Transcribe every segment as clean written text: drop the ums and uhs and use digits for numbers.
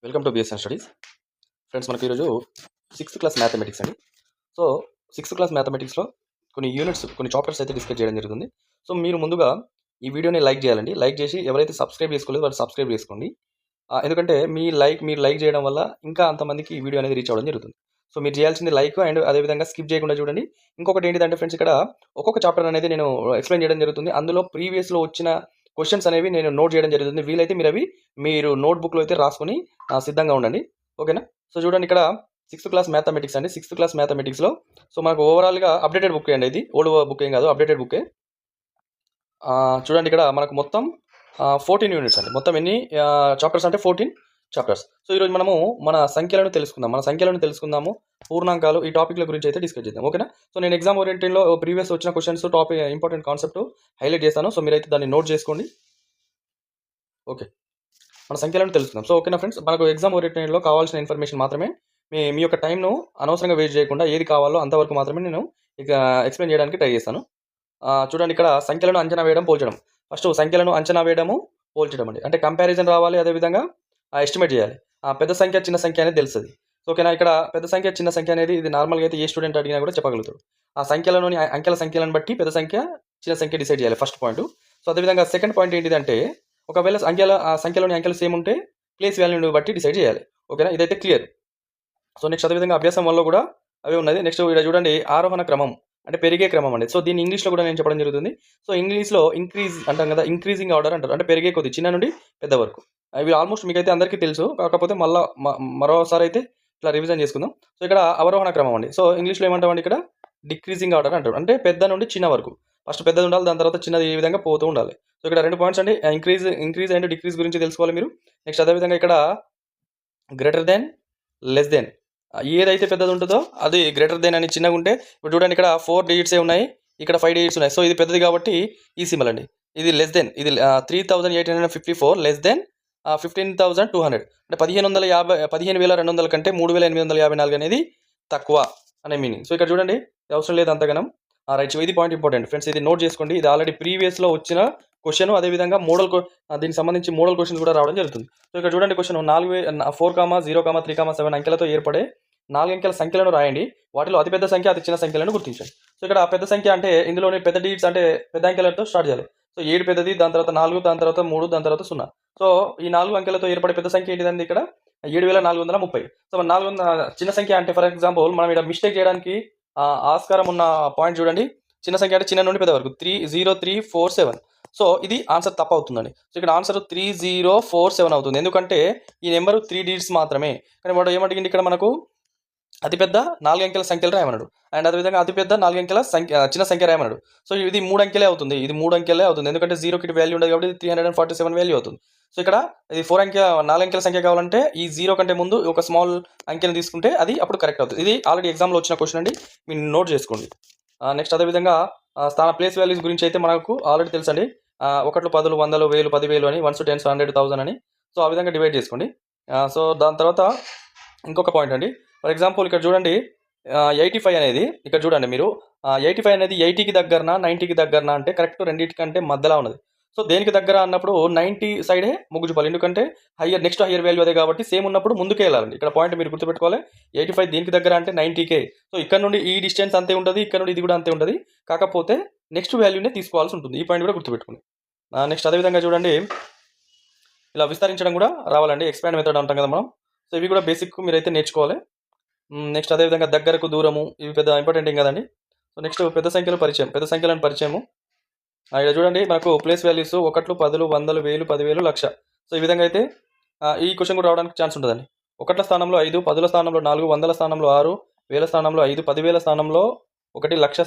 Welcome to BSN studies. Friends, మనకి ఈరోజు 6th class mathematics అండి. సో 6th క్లాస్ మ్యాథమెటిక్స్లో కొన్ని యూనిట్స్, కొన్ని చాప్టర్స్ అయితే డిస్కస్ చేయడం జరుగుతుంది. సో మీరు ముందుగా ఈ వీడియోని లైక్ చేయాలండి. లైక్ చేసి ఎవరైతే సబ్స్క్రైబ్ చేసుకోలేదో వాళ్ళు సబ్స్క్రైబ్ చేసుకోండి. ఎందుకంటే మీరు లైక్ చేయడం వల్ల ఇంకా అంతమందికి ఈ వీడియో అనేది రీచ్ అవ్వడం జరుగుతుంది. సో మీరు చేయాల్సింది లైక్ అండ్ అదేవిధంగా స్కిప్ చేయకుండా చూడండి. ఇంకొకటి ఏంటిదంటే ఫ్రెండ్స్, ఇక్కడ ఒక్కొక్క చాప్టర్ అనేది నేను ఎక్స్ప్లెయిన్ చేయడం జరుగుతుంది. అందులో ప్రీవియస్లో వచ్చిన క్వశ్చన్స్ అనేవి నేను నోట్ చేయడం జరుగుతుంది. వీలైతే మీరు నోట్బుక్లో అయితే రాసుకొని సిద్ధంగా ఉండండి. ఓకేనా? సో చూడండి, ఇక్కడ 6th క్లాస్ మ్యాథమెటిక్స్ అండి. 6th క్లాస్ మ్యాథమెటిక్స్లో సో మనకు ఓవరాల్గా అప్డేటెడ్ బుక్ అండి. ఇది ఓల్డ్ బుక్ ఏం కాదు, అప్డేటెడ్ బుక్కే. చూడండి, ఇక్కడ మనకు మొత్తం 14 యూనిట్స్ అండి. మొత్తం ఎన్ని చాప్టర్స్ అంటే 14 చాప్టర్స్. సో ఈరోజు మనము మన సంఖ్యలను తెలుసుకుందాము. పూర్ణాంకాలు, ఈ టాపిక్ల గురించి అయితే డిస్కస్ చేద్దాం. ఓకేనా? సో నేను ఎగ్జామ్ ఓరియంటెడ్లో ప్రీవియస్ వచ్చిన questions, topic, important concept highlight చేస్తాను. సో మీరైతే దాన్ని నోట్ చేసుకోండి. ఓకే, మన సంఖ్యలను తెలుసుకుందాం. సో ఓకేనా ఫ్రెండ్స్, మనకు ఎగ్జామ్ ఓరియంటెడ్లో కావాల్సిన ఇన్ఫర్మేషన్ మాత్రమే, మీ యొక్క టైంను అనవసరంగా వేస్ట్ చేయకుండా ఏది కావాలో అంతవరకు మాత్రమే నేను ఇక ఎక్స్ప్లెయిన్ చేయడానికి ట్రై చేస్తాను. చూడండి, ఇక్కడ సంఖ్యలను అంచనా వేయడం, పోల్చడం. ఫస్ట్ సంఖ్యలను అంచనా వేయడము, పోల్చడం అండి. అంటే కంపారిజన్ రావాలి, అదేవిధంగా ఎస్టిమేట్ చేయాలి. పెద్ద సంఖ్య చిన్న సంఖ్య అనేది తెలుస్తుంది. సో ఓకేనా? ఇక్కడ పెద్ద సంఖ్య చిన్న సంఖ్య అనేది ఇది నార్మల్గా అయితే ఏ స్టూడెంట్ అడిగినా కూడా చెప్పగలుగుతాడు. ఆ సంఖ్యలలోని అంకెల సంఖ్యలను బట్టి పెద్ద సంఖ్య చిన్న సంఖ్య డిసైడ్ చేయాలి, ఫస్ట్ పాయింట్. సో అదేవిధంగా సెకండ్ పాయింట్ ఏంటిదంటే, ఒకవేళ సంఖ్యలోని అంకెలు సేమ్ ఉంటే ప్లేస్ వాల్యూని బట్టి డిసైడ్ చేయాలి. ఓకేనా? ఇదైతే క్లియర్. సో నెక్స్ట్ అదేవిధంగా అభ్యాసం వల్ల కూడా అవి ఉన్నది. నెక్స్ట్ ఇక్కడ చూడండి, ఆరోహణ క్రమం అంటే పెరిగే క్రమం అండి. సో దీన్ని ఇంగ్లీష్లో కూడా నేను చెప్పడం జరుగుతుంది. సో ఇంగ్లీష్లో ఇంక్రీజ్ అంటాం కదా, ఇంక్రీజింగ్ ఆర్డర్ అంటారు. అంటే పెరిగే కొద్ది, చిన్న నుండి పెద్ద వరకు. ఇవి ఆల్మోస్ట్ మీకైతే అందరికీ తెలుసు. కాకపోతే మరోసారి అయితే ఇట్లా రివిజన్ చేసుకుందాం. సో ఇక్కడ అవరోహణ క్రమం అండి. సో ఇంగ్లీష్లో ఏమంటామండి, ఇక్కడ డిక్రీజింగ్ ఆర్డర్ అంటారు. అంటే పెద్ద నుండి చిన్న వరకు. ఫస్ట్ పెద్దది ఉండాలి, దాని తర్వాత చిన్నది, ఈ విధంగా పోతూ ఉండాలి. సో ఇక్కడ 2 పాయింట్స్ అండి, ఇంక్రీజ్ అండ్ డిక్రీజ్ గురించి తెలుసుకోవాలి మీరు. నెక్స్ట్ అదేవిధంగా ఇక్కడ గ్రేటర్ దెన్, లెస్ దెన్, ఏదైతే పెద్దది ఉంటుందో అది గ్రేటర్ దెన్ అని చిన్నగా ఉంటే, ఇప్పుడు చూడండి ఇక్కడ 4 డిజిట్సే ఉన్నాయి, ఇక్కడ 5 డిజిట్స్ ఉన్నాయి. సో ఇది పెద్దది కాబట్టి ఈ సింబల్ అండి. ఇది లెస్ దెన్, ఇది 3854 లెస్ దెన్ 15,200. అంటే 15,200 కంటే 3,854 అనేది తక్కువ అనే మీనింగ్. సో ఇక్కడ చూడండి, అవసరం లేదు అంతగానం. రైట్. సో ఇది పాయింట్ ఇంపార్టెంట్ ఫ్రెండ్స్, ఇది నోట్ చేసుకోండి. ఇది ఆల్రెడీ ప్రీవియస్లో వచ్చిన క్వశ్చన్, అదేవిధంగా దీనికి సంబంధించి మోడల్ క్వశ్చన్స్ కూడా రావడం జరుగుతుంది. సో ఇక్కడ చూడండి, క్వశ్చన్ 4,0,3,7 అంకెలతో ఏర్పడే 4 అంకెల సంఖ్యలను రాయండి. వాటిలో అతిపెద్ద సంఖ్య, అతి చిన్న సంఖ్యలను గుర్తించండి. సో ఇక్కడ పెద్ద సంఖ్య అంటే ఇందులోని పెద్ద డిజిట్స్ అంటే పెద్ద అంకెలతో స్టార్ట్ చేయాలి. సో 7 పెద్దది, దాని తర్వాత 4, దాని తర్వాత 3, దాని తర్వాత 0. సో ఈ 4 అంకెలతో ఏర్పడే పెద్ద సంఖ్య ఏంటిదండి, ఇక్కడ 7,430. సో 400 చిన్న సంఖ్య అంటే, ఫర్ ఎగ్జాంపుల్ మనం ఇక్కడ మిస్టేక్ చేయడానికి ఆస్కారం ఉన్న పాయింట్ చూడండి. చిన్న సంఖ్య అంటే చిన్న నుండి పెద్ద వరకు 30347. సో ఇది ఆన్సర్ తప్పు అవుతుందండి. సో ఇక్కడ ఆన్సర్ 3047 అవుతుంది. ఎందుకంటే ఈ నెంబరు 3 డిజిట్స్ మాత్రమే. కానీ వాడు ఏమడిగింది, ఇక్కడ మనకు అతిపెద్ద 4 అంకెల సంఖ్యలు రాయమన్నాడు, అండ్ అదేవిధంగా అతిపెద్ద 4 అంకెల చిన్న సంఖ్య రాయమన్నాడు. సో ఇది 3 అంకెలే అవుతుంది. ఎందుకంటే 0కి వాల్యూ ఉండదు కాబట్టి 347 వాల్యూ అవుతుంది. సో ఇక్కడ ఇది 4 అంకెల సంఖ్య కావాలంటే ఈ 0 కంటే ముందు ఒక స్మాల్ అంకెను తీసుకుంటే అది అప్పుడు కరెక్ట్ అవుతుంది. ఇది ఆల్రెడీ ఎగ్జామ్లో వచ్చిన క్వశ్చన్ అండి, మీరు నోట్ చేసుకోండి. నెక్స్ట్ అదేవిధంగా ప్లేస్ వాల్యూస్ గురించి అయితే మనకు ఆల్రెడీ తెలుసండి. 1, 10, 100, 1000, 10,000 అని, 1 10, 100, 1000 అని. సో ఆ విధంగా డివైడ్ చేసుకోండి. సో దాని తర్వాత ఇంకొక పాయింట్ అండి. ఫర్ ఎగ్జాంపుల్ ఇక్కడ చూడండి, 85 అనేది, ఇక్కడ చూడండి మీరు 85 అనేది 80కి దగ్గరన 90కి దగ్గరన అంటే కరెక్ట్ రెండింటికంటే మధ్యలో ఉన్నది. సో దేనికి దగ్గర అన్నప్పుడు 90 సైడే మొగ్గు చూపాలి. ఎందుకంటే నెక్స్ట్ హయ్యర్ వాల్యూ అదే కాబట్టి సేమ్ ఉన్నప్పుడు ముందుకే వెళ్ళాలండి. ఇక్కడ పాయింట్ మీరు గుర్తుపెట్టుకోవాలి. 85 దీనికి దగ్గర అంటే 90K. సో ఇక్కడ నుండి ఈ డిస్టెన్స్ అంతే ఉంటుంది, ఇక్కడ నుండి ఇది కూడా అంతే ఉంటుంది. కాకపోతే నెక్స్ట్ వాల్యూనే తీసుకోవాల్సి ఉంటుంది. ఈ పాయింట్ కూడా గుర్తుపెట్టుకోండి. నెక్స్ట్ అదేవిధంగా చూడండి, ఇలా విస్తరించడం కూడా రావాలండి. ఎక్స్పాండ్ మెథడ్ అంటాం కదా మనం. సో ఇవి కూడా బేసిక్ మీరైతే నేర్చుకోవాలి. నెక్స్ట్ అదేవిధంగా దగ్గరకు, దూరము, ఇవి పెద్ద ఇంపార్టెంట్ ఏం కదండి. సో నెక్స్ట్ పెద్ద సంఖ్యలను పరిచయము. ఇక్కడ చూడండి, మనకు ప్లేస్ వాల్యూస్ 1, 10, 100, 1000, 10,000, 1,00,000. సో ఈ విధంగా అయితే ఈ క్వశ్చన్ కూడా రావడానికి ఛాన్స్ ఉంటుందండి. 1ల స్థానంలో 5, 10ల స్థానంలో 4, 100ల స్థానంలో 6, 1000 స్థానంలో 5, 10,000 స్థానంలో 1, లక్షల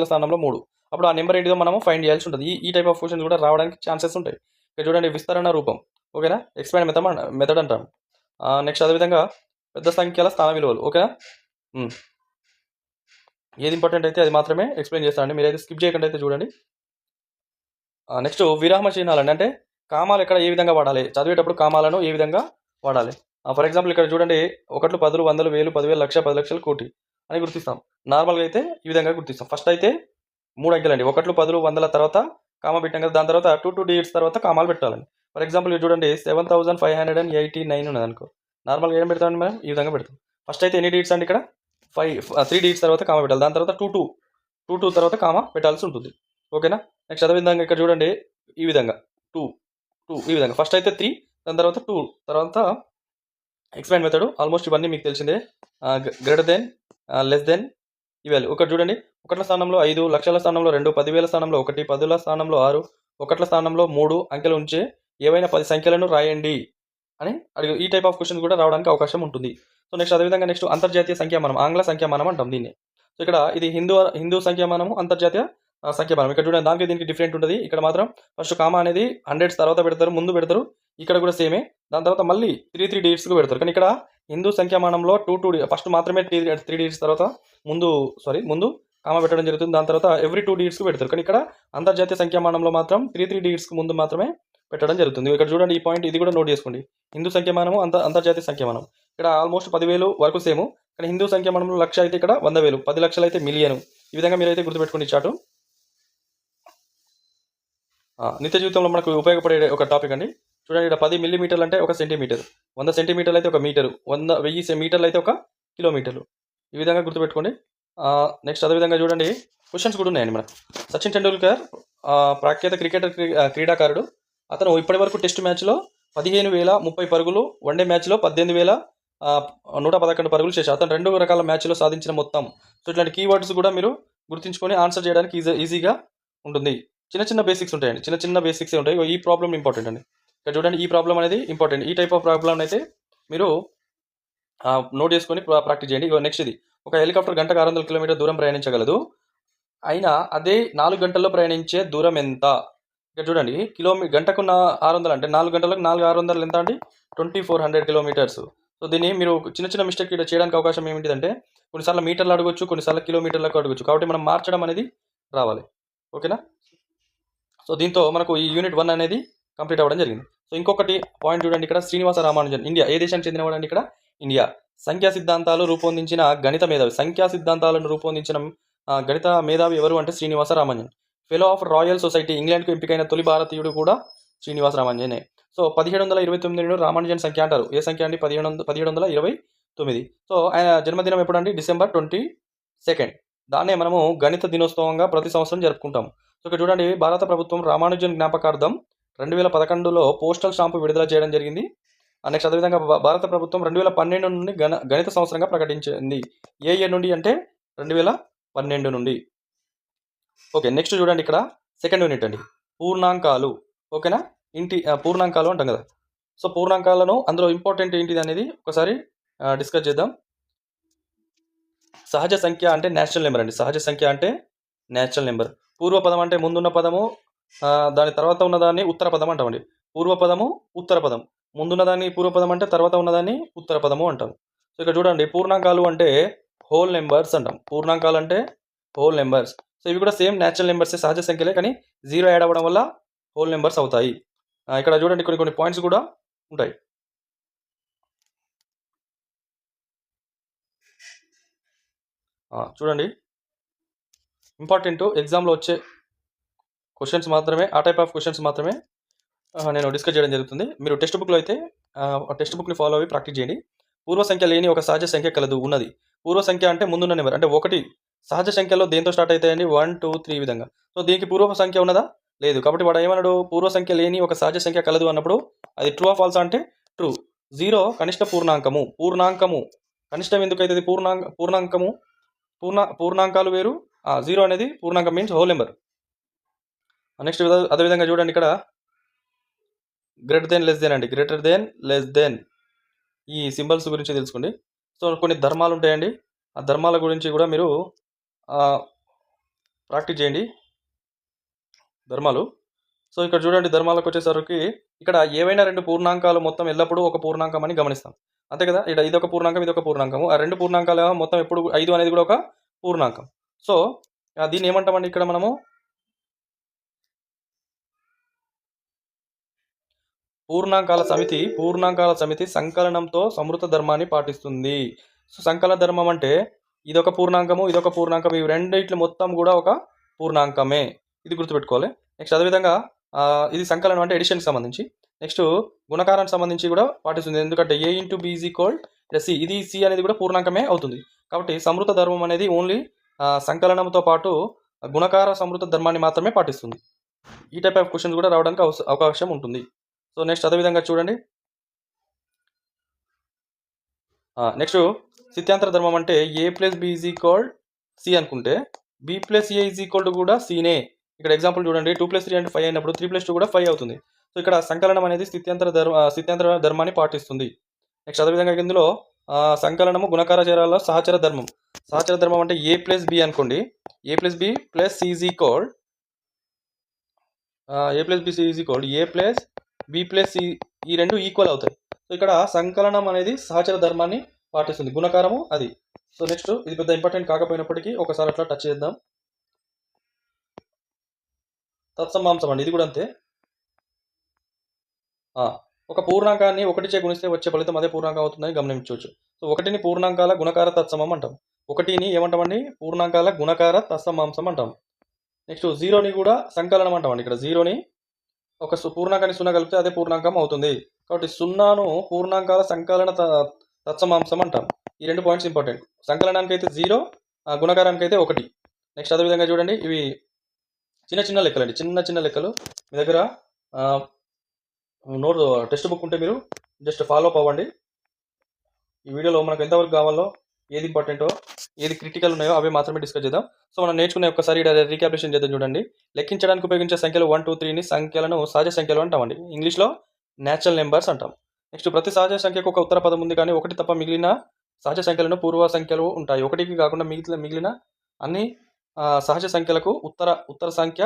స్థానంలో 3. అప్పుడు ఆ నెంబర్ ఏంటిదో మనము ఫైండ్ చేయాల్సి ఉంటుంది. ఈ టైప్ ఆఫ్ క్వశ్చన్స్ కూడా రావడానికి ఛాన్సెస్ ఉంటాయి. ఇక్కడ చూడండి, విస్తరణ రూపం. ఓకేనా? ఎక్స్పాండ్ మెథడ్ అంటాం. నెక్స్ట్ అదేవిధంగా పెద్ద సంఖ్యల స్థాన విలువలు. ఓకేనా? ఏది ఇంపార్టెంట్ అయితే అది మాత్రమే ఎక్స్ప్లెయిన్ చేస్తానండి, మీరైతే స్కిప్ చేయకుండా అయితే చూడండి. నెక్స్ట్ విరామ చిహ్నాలండి. అంటే కామాలు ఎక్కడ ఏ విధంగా వాడాలి, చదివేటప్పుడు కామాలను ఏ విధంగా వాడాలి. ఫర్ ఎగ్జాంపుల్ ఇక్కడ చూడండి, 1, 10, 100, 1000, 10,000, 1,00,000, 10,00,000, కోటి అని గుర్తిస్తాం. నార్మల్గా అయితే ఈ విధంగా గుర్తిస్తాం. ఫస్ట్ అయితే 3 అంకెలండి. 1, 10, 100 తర్వాత కామా పెట్టాం కదా, దాని తర్వాత 2 డిజిట్స్ తర్వాత కామాలు పెట్టాలండి. ఫర్ ఎగ్జాంపుల్ చూడండి, 7,589 ఉన్నది అనుకో. నార్మల్గా ఏం పెడతామండి మనం ఈ విధంగా పెడతాం. ఫస్ట్ అయితే ఎన్ని డిజిట్స్ అండి ఇక్కడ 3 డిజిట్స్ తర్వాత కామా పెట్టాలి. దాని తర్వాత 2 తర్వాత కామా పెట్టాల్సి ఉంటుంది. ఓకేనా. నెక్స్ట్ అదేవిధంగా ఇక్కడ చూడండి ఈ విధంగా 2 ఈ విధంగా ఫస్ట్ అయితే 3 దాని తర్వాత 2 తర్వాత ఎక్స్పాండ్ మెథడ్. ఆల్మోస్ట్ ఇవన్నీ మీకు తెలిసిందే. గ్రేటర్ దెన్, లెస్ దెన్ ఇవాళ ఒకటి చూడండి. ఒకట్ల స్థానంలో 5, లక్షల స్థానంలో 2, 10,000 స్థానంలో 1, 10ల స్థానంలో 6, ఒకట్ల స్థానంలో 3 అంకెలు ఉంచే ఏవైనా 10 సంఖ్యలను రాయండి అని అడిగి ఈ టైప్ ఆఫ్ క్వశ్చన్ కూడా రావడానికి అవకాశం ఉంటుంది. సో నెక్స్ట్ అదేవిధంగా నెక్స్ట్ అంతర్జాతీయ సంఖ్యామానం, ఆంగ్ల సంఖ్యామానం అంటాం దీన్ని. సో ఇక్కడ ఇది హిందూ సంఖ్యామానము, అంతర్జాతీయ సంఖ్యామానం. ఇక్కడ చూడండి దానికి దీనికి డిఫరెంట్ ఉంటుంది. ఇక్కడ మాత్రం ఫస్ట్ కామా అనేది 100s తర్వాత పెడతారు, ముందు పెడతారు. ఇక్కడ కూడా సేమే. దాని తర్వాత మళ్ళీ 3 digitsకు పెడతారు. కానీ ఇక్కడ హిందూ సంఖ్యామానంలో 2 ఫస్ట్ మాత్రమే 3 digits తర్వాత ముందు కామా పెట్టడం జరుగుతుంది. దాని తర్వాత ఎవ్రీ 2 digitsకు పెడతారు. కానీ ఇక్కడ అంతర్జాతీయ సంఖ్యామానంలో మాత్రం 3 digitsకు ముందు మాత్రమే పెట్టడం జరుగుతుంది. ఇక్కడ చూడండి ఈ పాయింట్, ఇది కూడా నోట్ చేసుకోండి. హిందూ సంఖ్యామానము, అంతర్జాతీయ సంఖ్యామానం ఇక్కడ ఆల్మోస్ట్ 10,000 వరకు సేము. కానీ హిందూ సంఖ్యామానంలో లక్ష అయితే ఇక్కడ 100,000, 10 లక్షలు అయితే మిలియన్. ఈ విధంగా మీరైతే గుర్తుపెట్టుకుని చాటు నిత్య జీవితంలో మనకు ఉపయోగపడే ఒక టాపిక్ అండి. చూడండి ఇక్కడ 10 మిల్లీమీటర్లు అంటే 1 సెంటీమీటర్, 100 సెంటీమీటర్లు అయితే 1 మీటరు, 1000 మీటర్లు అయితే 1 కిలోమీటర్లు. ఈ విధంగా గుర్తుపెట్టుకోండి. నెక్స్ట్ అదేవిధంగా చూడండి క్వశ్చన్స్ కూడా ఉన్నాయండి మనకు. సచిన్ టెండూల్కర్ ప్రఖ్యాత క్రీడాకారుడు. అతను ఇప్పటి వరకు టెస్ట్ మ్యాచ్లో 15,030 పరుగులు, వన్డే మ్యాచ్లో 18,111 పరుగులు చేశారు. అతను 2 రకాల మ్యాచ్లో సాధించిన మొత్తం. సో ఇట్లాంటి కీవర్డ్స్ కూడా మీరు గుర్తుంచుకొని ఆన్సర్ చేయడానికి ఈజీగా ఉంటుంది. చిన్న బేసిక్స్ ఉంటాయండి, చిన్న బేసిక్స్ ఉంటాయి. ఈ ప్రాబ్లం ఇంపార్టెంట్ అండి. ఇక్కడ చూడండి ఈ ప్రాబ్లం అనేది ఇంపార్టెంట్. ఈ టైప్ ఆఫ్ ప్రాబ్లం అయితే మీరు నోట్ చేసుకొని ప్రాక్టీస్ చేయండి. నెక్స్ట్ ఇది ఒక హెలికాప్టర్ గంటకు 600 కిలోమీటర్ దూరం ప్రయాణించగలదు. అయినా అదే 4 గంటల్లో ప్రయాణించే దూరం ఎంత? ఇక్కడ చూడండి గంటకు 600 అంటే 4 గంటలకు 600 ఎంత అండి? 2400 కిలోమీటర్స్. సో దీన్ని మీరు చిన్న మిస్టేక్ ఇక్కడ చేయడానికి అవకాశం ఏమిటిదంటే కొన్నిసార్లు మీటర్లు అడగొచ్చు, కొన్నిసార్లు కిలోమీటర్లకు అడగొచ్చు. కాబట్టి మనం మార్చడం అనేది రావాలి. ఓకేనా. సో దీంతో మనకు ఈ యూనిట్ 1 అనేది కంప్లీట్ అవ్వడం జరిగింది. సో ఇంకొకటి పాయింట్ చూడండి. ఇక్కడ శ్రీనివాస రామానుజన్, ఇండియా. ఏ దేశానికి చెందినవాడండి? ఇక్కడ ఇండియా. సంఖ్యా సిద్ధాంతాలు రూపొందించిన గణిత మేధావి. సంఖ్యా సిద్ధాంతాలను రూపొందించిన గణిత మేధావి ఎవరు అంటే Srinivasa Ramanujan. Fellow of royal society, ఇంగ్లాండ్కు ఎంపికైన తొలి భారతీయుడు కూడా శ్రీనివాస రామానుజనే. సో 1729 రామానుజన్ సంఖ్య అంటారు. ఏ సంఖ్య అండి? 1729. సో ఆయన జన్మదినం ఎప్పుడండి? December 22. దాన్నే మనము గణిత దినోత్సవంగా ప్రతి సంవత్సరం జరుపుకుంటాం. సో ఇక్కడ చూడండి భారత ప్రభుత్వం రామానుజన్ జ్ఞాపకార్థం 2011లో పోస్టల్ స్టాంపు విడుదల చేయడం జరిగింది. నెక్స్ట్ అదేవిధంగా భారత ప్రభుత్వం 2012 నుండి గణిత సంవత్సరంగా ప్రకటించింది. ఏ ఇయర్ నుండి అంటే 2012 నుండి. ఓకే. నెక్స్ట్ చూడండి ఇక్కడ సెకండ్ యూనిట్ అండి, పూర్ణాంకాలు. ఓకేనా. పూర్ణాంకాలు అంటాం కదా. సో పూర్ణాంకాలను అందులో ఇంపార్టెంట్ ఏంటిది అనేది ఒకసారి డిస్కస్ చేద్దాం. సహజ సంఖ్య అంటే నేచురల్ నెంబర్ అండి. సహజ సంఖ్య అంటే నేచురల్ నెంబర్. పూర్వపదం అంటే ముందున్న పదము, దాని తర్వాత ఉన్నదాన్ని ఉత్తర పదం అంటామండి. పూర్వపదము, ఉత్తర పదం. ముందున్నదాన్ని పూర్వపదం అంటే తర్వాత ఉన్నదాన్ని ఉత్తర పదము అంటాం. సో ఇక్కడ చూడండి పూర్ణాంకాలు అంటే హోల్ నెంబర్స్ అంటాం. పూర్ణాంకాలు అంటే హోల్ నెంబర్స్. సో ఇవి కూడా సేమ్ నేచురల్ నెంబర్సే, సహజ సంఖ్యలే. కానీ 0 యాడ్ అవ్వడం వల్ల హోల్ నెంబర్స్ అవుతాయి. ఇక్కడ చూడండి కొన్ని పాయింట్స్ కూడా ఉంటాయి. చూడండి ఇంపార్టెంట్ ఎగ్జామ్లో వచ్చే క్వశ్చన్స్ మాత్రమే, ఆ టైప్ ఆఫ్ క్వశ్చన్స్ మాత్రమే నేను డిస్కస్ చేయడం జరుగుతుంది. మీరు టెక్స్ట్ బుక్లో అయితే టెక్స్ట్ బుక్ని ఫాలో అవి ప్రాక్టీస్ చేయండి. పూర్వ సంఖ్య లేని ఒక సహజ సంఖ్య కలదు, ఉన్నది. పూర్వ సంఖ్య అంటే ముందున్న నెంబర్ అంటే 1. సహజ సంఖ్యలో దేంతో స్టార్ట్ అవుతాయండి? 1, 2, 3 విధంగా. సో దీనికి పూర్వ సంఖ్య ఉన్నదా? లేదు. కాబట్టి వాడు ఏమన్నాడు? పూర్వ సంఖ్య లేని ఒక సహజ సంఖ్య కలదు అన్నప్పుడు అది ట్రూ ఆఫ్ ఫాల్స్ అంటే ట్రూ. 0 కనిష్ట పూర్ణాంకము. కనిష్టం ఎందుకు అవుతుంది? పూర్ణాంకాలు వేరు. 0 అనేది పూర్ణాంకం మీన్స్ హోల్ నెంబర్. నెక్స్ట్ అదేవిధంగా చూడండి ఇక్కడ గ్రేటర్ దెన్, లెస్ దెన్ అండి. గ్రేటర్ దెన్, లెస్ దెన్ ఈ సింబల్స్ గురించి తెలుసుకోండి. సో కొన్ని ధర్మాలు ఉంటాయండి. ఆ ధర్మాల గురించి కూడా మీరు ప్రాక్టీస్ చేయండి. ధర్మాలు. సో ఇక్కడ చూడండి ధర్మాలకు వచ్చేసరికి ఇక్కడ ఏవైనా 2 పూర్ణాంకాలు మొత్తం ఎల్లప్పుడూ ఒక పూర్ణాంకం అని గమనిస్తాం. అంతే కదా. ఇక్కడ ఇదొక పూర్ణాంకం, ఇదొక పూర్ణాంకము. ఆ 2 పూర్ణాంకాల మొత్తం ఎప్పుడు 5 అనేది కూడా ఒక పూర్ణాంకం. సో దీన్ని ఏమంటామండి ఇక్కడ మనము? పూర్ణాంకాల సమితి సంకలనంతో సమృత ధర్మాన్ని పాటిస్తుంది. సో సంకలన ధర్మం అంటే ఇదొక పూర్ణాంకము, ఇదొక పూర్ణాంకం. ఇవి రెండిట్లు మొత్తం కూడా ఒక పూర్ణాంకమే. ఇది గుర్తుపెట్టుకోవాలి. నెక్స్ట్ అదేవిధంగా ఇది సంకలనం అంటే ఎడిషన్కి సంబంధించి. నెక్స్ట్ గుణకారానికి సంబంధించి కూడా పాటిస్తుంది, ఎందుకంటే A into B is equal C, ఇది సి అనేది కూడా పూర్ణాంకమే అవుతుంది. కాబట్టి సంవృత ధర్మం అనేది ఓన్లీ సంకలనంతో పాటు గుణకార సంవృత ధర్మాన్ని మాత్రమే పాటిస్తుంది. ఈ టైప్ ఆఫ్ క్వశ్చన్స్ కూడా రావడానికి అవకాశం ఉంటుంది. సో నెక్స్ట్ అదేవిధంగా చూడండి. నెక్స్ట్ సిద్ధాంతర ధర్మం అంటే A plus B is equal C అనుకుంటే B plus A is equal to కూడా సీనే. ఇక్కడ ఎగ్జాంపుల్ చూడండి, 2+3 అంటే 5 అయినప్పుడు 3+2 కూడా 5 అవుతుంది. సో ఇక్కడ సంకలనం అనేది సిద్ధాంతర ధర్మాన్ని పాటిస్తుంది. నెక్స్ట్ అదేవిధంగా ఇందులో సంకలనము గుణకార చరాల సహచర ధర్మం. సహచర ధర్మం అంటే ఏ ప్లస్ బి అనుకోండి, A plus B plus C is equal A plus B C is equal A plus B plus C, ఈ రెండు ఈక్వల్ అవుతాయి. సో ఇక్కడ సంకలనం అనేది సహచర ధర్మాన్ని పాటిస్తుంది, గుణకారము అది. సో నెక్స్ట్ ఇది పెద్ద ఇంపార్టెంట్ కాకపోయినప్పటికీ ఒకసారి అట్లా టచ్ చేద్దాం. తత్సమాంసం అండి, ఇది కూడా అంతే. ఒక పూర్ణాంకాన్ని 1చే గుణిస్తే వచ్చే ఫలితం అదే పూర్ణాంకం అవుతుందని గమనించవచ్చు. సో 1ని పూర్ణాంకాల గుణకార తత్సమం అంటాం. 1ని ఏమంటామండి, పూర్ణాంకాల గుణకార తత్సమాంసం అంటాం. నెక్స్ట్ 0ని కూడా సంకలనం అంటామండి. ఇక్కడ 0ని ఒక పూర్ణాంకాన్ని 0 కలిపితే అదే పూర్ణాంకం అవుతుంది. కాబట్టి 0ను పూర్ణాంకాల సంకలన తత్సమాంసం అంటాం. ఈ 2 పాయింట్స్ ఇంపార్టెంట్. సంకలనానికి అయితే 0, గుణకారానికి అయితే 1. నెక్స్ట్ అదేవిధంగా చూడండి, ఇవి చిన్న లెక్కలు అండి, చిన్న లెక్కలు. మీ దగ్గర నోట్ టెక్స్ట్ బుక్ ఉంటే మీరు జస్ట్ ఫాలో అప్ అవ్వండి. ఈ వీడియోలో మనకు ఎంతవరకు కావాలో, ఏది ఇంపార్టెంటో, ఏది క్రిటికల్ ఉన్నాయో అవి మాత్రమే డిస్కస్ చేద్దాం. సో మనం నేర్చుకునే ఒకసారి రీక్యాపిటేషన్ చేద్దాం. చూడండి, లెక్కించడానికి ఉపయోగించే సంఖ్యలు 1, 2, 3ని సంఖ్యలను సహజ సంఖ్యలు అంటామండి. ఇంగ్లీష్లో న్యాచురల్ నెంబర్స్ అంటాం. నెక్స్ట్ ప్రతి సహజ సంఖ్యకు ఒక ఉత్తర పదం ఉంది, కానీ 1 తప్ప మిగిలిన సహజ సంఖ్యలను పూర్వ సంఖ్యలు ఉంటాయి. 1కి కాకుండా మిగిలిన అన్ని సహజ సంఖ్యలకు ఉత్తర సంఖ్య,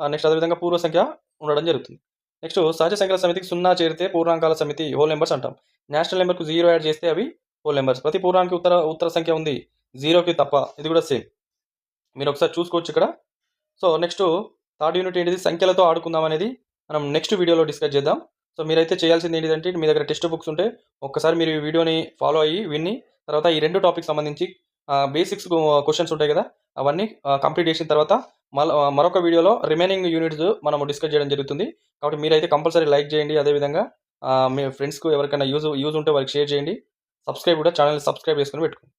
నెక్స్ట్ అదేవిధంగా పూర్వ సంఖ్య ఉండడం జరుగుతుంది. నెక్స్ట్ సహజ సంఖ్యల సమితికి 0 చేరితే పూర్ణాంకాల సమితి హోల్ నెంబర్స్ అంటాం. నేషనల్ నెంబర్కు 0 యాడ్ చేస్తే అవి హోల్ నెంబర్స్. ప్రతి పూర్ణానికి ఉత్తర సంఖ్య ఉంది, 0కి తప్ప. ఇది కూడా సేమ్, మీరు ఒకసారి చూసుకోవచ్చు ఇక్కడ. సో నెక్స్ట్ థర్డ్ యూనిట్ ఏంటిది, సంఖ్యలతో ఆడుకుందాం అనేది మనం నెక్స్ట్ వీడియోలో డిస్కస్ చేద్దాం. సో మీరైతే చేయాల్సింది ఏంటిదంటే, మీ దగ్గర టెక్స్ట్ బుక్స్ ఉంటే ఒక్కసారి మీరు ఈ వీడియోని ఫాలో అయ్యి విని తర్వాత ఈ 2 టాపిక్ సంబంధించి బేసిక్స్ క్వశ్చన్స్ ఉంటాయి కదా, అవన్నీ కంప్లీట్ చేసిన తర్వాత మరొక వీడియోలో రిమైనింగ్ యూనిట్స్ మనము డిస్కస్ చేయడం జరుగుతుంది. కాబట్టి మీరైతే కంపల్సరీ లైక్ చేయండి. అదేవిధంగా మీ ఫ్రెండ్స్కు ఎవరికైనా యూజ్ ఉంటే వారికి షేర్ చేయండి. ఛానల్ని సబ్స్క్రైబ్ చేసుకుని పెట్టుకోండి.